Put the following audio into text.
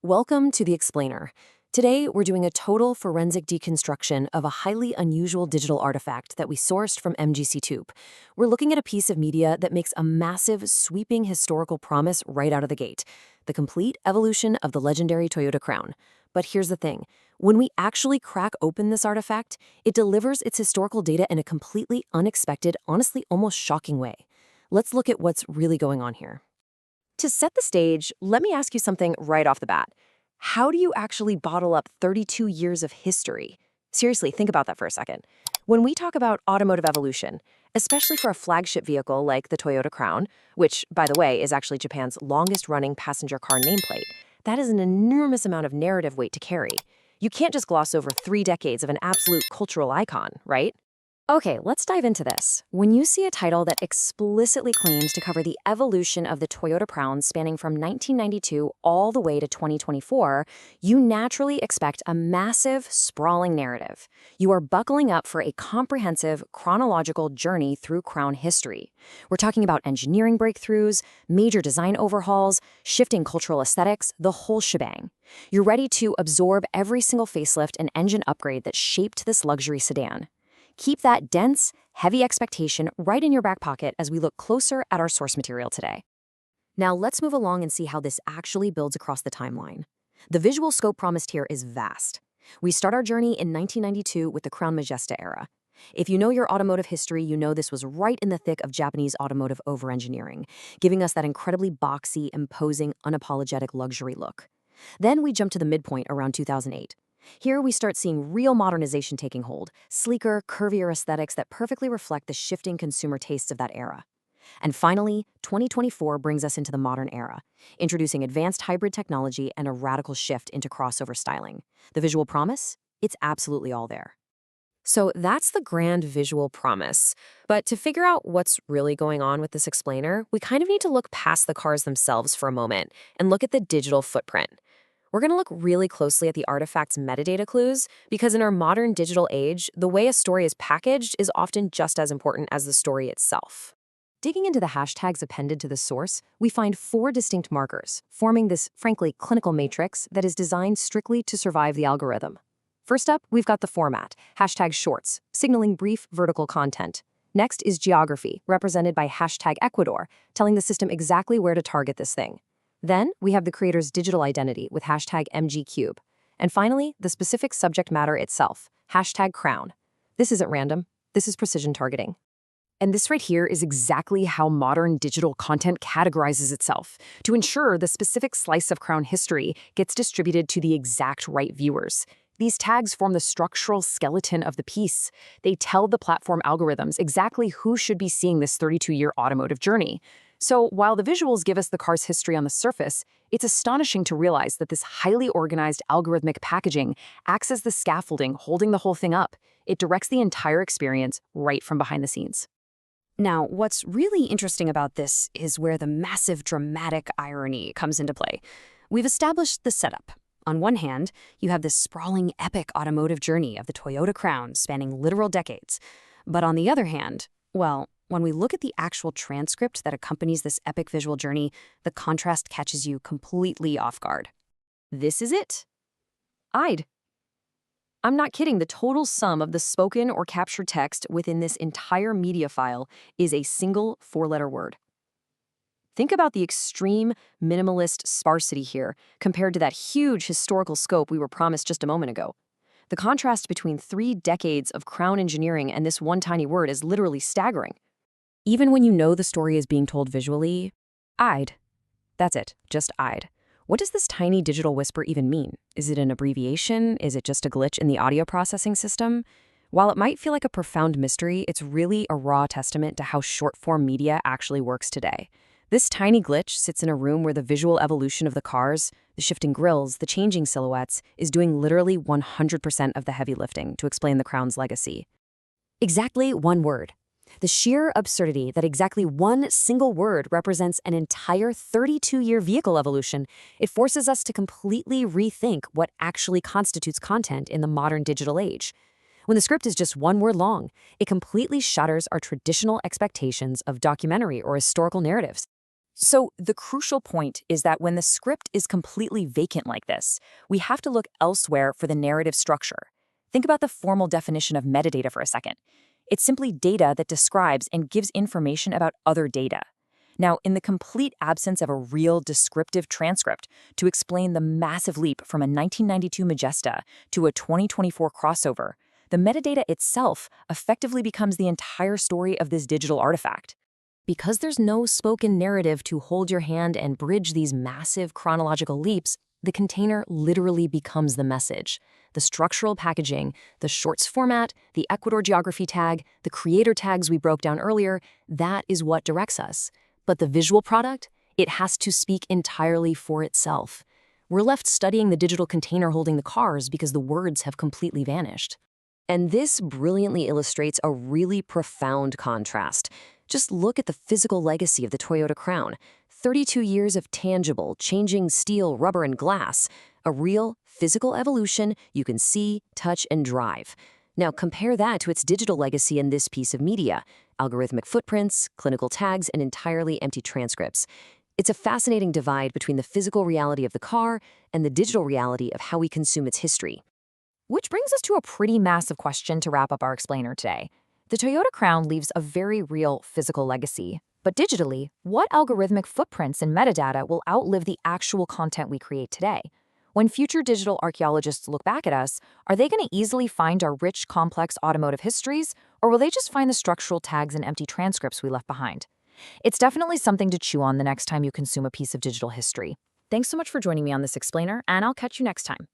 Welcome to The Explainer. Today, we're doing a total forensic deconstruction of a highly unusual digital artifact that we sourced from MGC Tube. We're looking at a piece of media that makes a massive, sweeping historical promise right out of the gate, the complete evolution of the legendary Toyota Crown. But here's the thing. When we actually crack open this artifact, it delivers its historical data in a completely unexpected, honestly almost shocking way. Let's look at what's really going on here. To set the stage, let me ask you something right off the bat. How do you actually bottle up 32 years of history? Seriously, think about that for a second. When we talk about automotive evolution, especially for a flagship vehicle like the Toyota Crown, which, by the way, is actually Japan's longest-running passenger car nameplate, that is an enormous amount of narrative weight to carry. You can't just gloss over 3 decades of an absolute cultural icon, right? Okay, let's dive into this. When you see a title that explicitly claims to cover the evolution of the Toyota Crown spanning from 1992 all the way to 2024, you naturally expect a massive, sprawling narrative. You are buckling up for a comprehensive, chronological journey through Crown history. We're talking about engineering breakthroughs, major design overhauls, shifting cultural aesthetics, the whole shebang. You're ready to absorb every single facelift and engine upgrade that shaped this luxury sedan. Keep that dense, heavy expectation right in your back pocket as we look closer at our source material today. Now let's move along and see how this actually builds across the timeline. The visual scope promised here is vast. We start our journey in 1992 with the Crown Majesta era. If you know your automotive history, you know this was right in the thick of Japanese automotive over-engineering, giving us that incredibly boxy, imposing, unapologetic luxury look. Then we jump to the midpoint around 2008. Here we start seeing real modernization taking hold, sleeker, curvier aesthetics that perfectly reflect the shifting consumer tastes of that era. And finally, 2024 brings us into the modern era, introducing advanced hybrid technology and a radical shift into crossover styling. The visual promise? It's absolutely all there. So that's the grand visual promise. But to figure out what's really going on with this explainer, we kind of need to look past the cars themselves for a moment and look at the digital footprint. We're going to look really closely at the artifact's metadata clues because in our modern digital age, the way a story is packaged is often just as important as the story itself. Digging into the hashtags appended to the source, we find 4 distinct markers, forming this, frankly, clinical matrix that is designed strictly to survive the algorithm. First up, we've got the format, hashtag shorts, signaling brief vertical content. Next is geography, represented by hashtag Ecuador, telling the system exactly where to target this thing. Then, we have the creator's digital identity with hashtag MGCube. And finally, the specific subject matter itself, hashtag Crown. This isn't random. This is precision targeting. And this right here is exactly how modern digital content categorizes itself, to ensure the specific slice of Crown history gets distributed to the exact right viewers. These tags form the structural skeleton of the piece. They tell the platform algorithms exactly who should be seeing this 32-year automotive journey. So while the visuals give us the car's history on the surface, it's astonishing to realize that this highly organized algorithmic packaging acts as the scaffolding holding the whole thing up. It directs the entire experience right from behind the scenes. Now, what's really interesting about this is where the massive dramatic irony comes into play. We've established the setup. On one hand, you have this sprawling, epic automotive journey of the Toyota Crown spanning literal decades. But on the other hand, well, when we look at the actual transcript that accompanies this epic visual journey, the contrast catches you completely off guard. This is it. I'm not kidding, the total sum of the spoken or captured text within this entire media file is a single 4-letter word. Think about the extreme minimalist sparsity here compared to that huge historical scope we were promised just a moment ago. The contrast between 3 decades of Crown engineering and this one tiny word is literally staggering. Even when you know the story is being told visually, that's it, just I'd. What does this tiny digital whisper even mean? Is it an abbreviation? Is it just a glitch in the audio processing system? While it might feel like a profound mystery, it's really a raw testament to how short-form media actually works today. This tiny glitch sits in a room where the visual evolution of the cars, the shifting grills, the changing silhouettes, is doing literally 100% of the heavy lifting to explain the Crown's legacy. Exactly one word. The sheer absurdity that exactly one single word represents an entire 32-year vehicle evolution, it forces us to completely rethink what actually constitutes content in the modern digital age. When the script is just one word long, it completely shatters our traditional expectations of documentary or historical narratives. So the crucial point is that when the script is completely vacant like this, we have to look elsewhere for the narrative structure. Think about the formal definition of metadata for a second. It's simply data that describes and gives information about other data. Now, in the complete absence of a real descriptive transcript to explain the massive leap from a 1992 Majesta to a 2024 crossover, the metadata itself effectively becomes the entire story of this digital artifact. Because there's no spoken narrative to hold your hand and bridge these massive chronological leaps, the container literally becomes the message. The structural packaging, the shorts format, the Ecuador geography tag, the creator tags we broke down earlier, that is what directs us. But the visual product, it has to speak entirely for itself. We're left studying the digital container holding the cars because the words have completely vanished. And this brilliantly illustrates a really profound contrast. Just look at the physical legacy of the Toyota Crown. 32 years of tangible, changing steel, rubber, and glass. A real, physical evolution you can see, touch, and drive. Now compare that to its digital legacy in this piece of media. Algorithmic footprints, clinical tags, and entirely empty transcripts. It's a fascinating divide between the physical reality of the car and the digital reality of how we consume its history. Which brings us to a pretty massive question to wrap up our explainer today. The Toyota Crown leaves a very real physical legacy, but digitally, what algorithmic footprints and metadata will outlive the actual content we create today? When future digital archaeologists look back at us, are they going to easily find our rich, complex automotive histories, or will they just find the structural tags and empty transcripts we left behind? It's definitely something to chew on the next time you consume a piece of digital history. Thanks so much for joining me on this explainer, and I'll catch you next time.